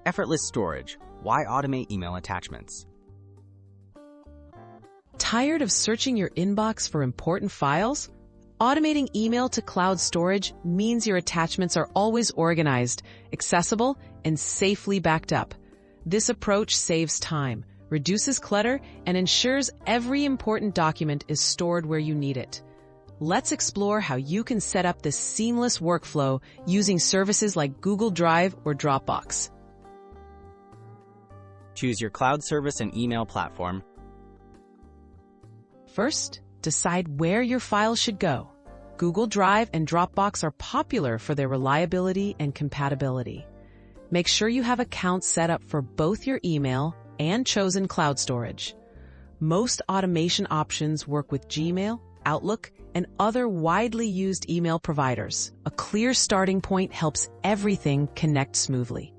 Effortless storage. Why automate email attachments? Tired of searching your inbox for important files? Automating email to cloud storage means your attachments are always organized, accessible, and safely backed up. This approach saves time, reduces clutter, and ensures every important document is stored where you need it. Let's explore how you can set up this seamless workflow using services like Google Drive or Dropbox. Choose your cloud service and email platform. First, decide where your files should go. Google Drive and Dropbox are popular for their reliability and compatibility. Make sure you have accounts set up for both your email and chosen cloud storage. Most automation options work with Gmail, Outlook, and other widely used email providers. A clear starting point helps everything connect smoothly.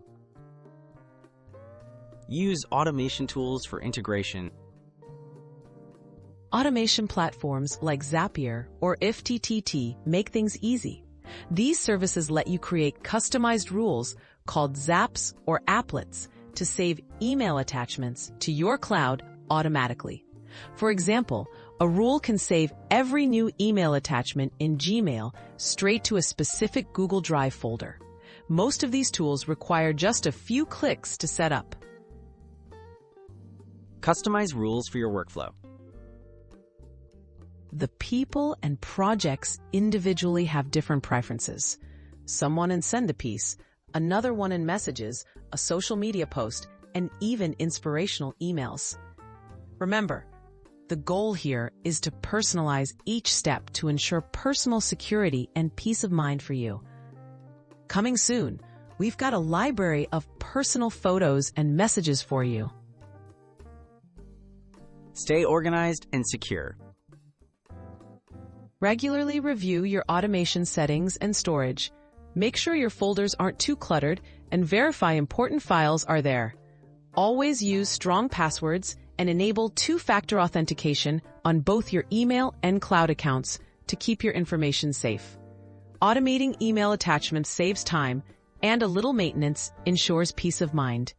Use automation tools for integration. Automation platforms like Zapier or IFTTT make things easy. These services let you create customized rules called zaps or applets to save email attachments to your cloud automatically. For example, a rule can save every new email attachment in Gmail straight to a specific Google Drive folder. Most of these tools require just a few clicks to set up. Customize rules for your workflow. The people and projects individually have different preferences. Some want to send a piece, another one in messages, a social media post, and even inspirational emails. Remember, the goal here is to personalize each step to ensure personal security and peace of mind for you. Coming soon, we've got a library of personal photos and messages for you. Stay organized and secure. Regularly review your automation settings and storage. Make sure your folders aren't too cluttered and verify important files are there. Always use strong passwords and enable two-factor authentication on both your email and cloud accounts to keep your information safe. Automating email attachments saves time, and a little maintenance ensures peace of mind.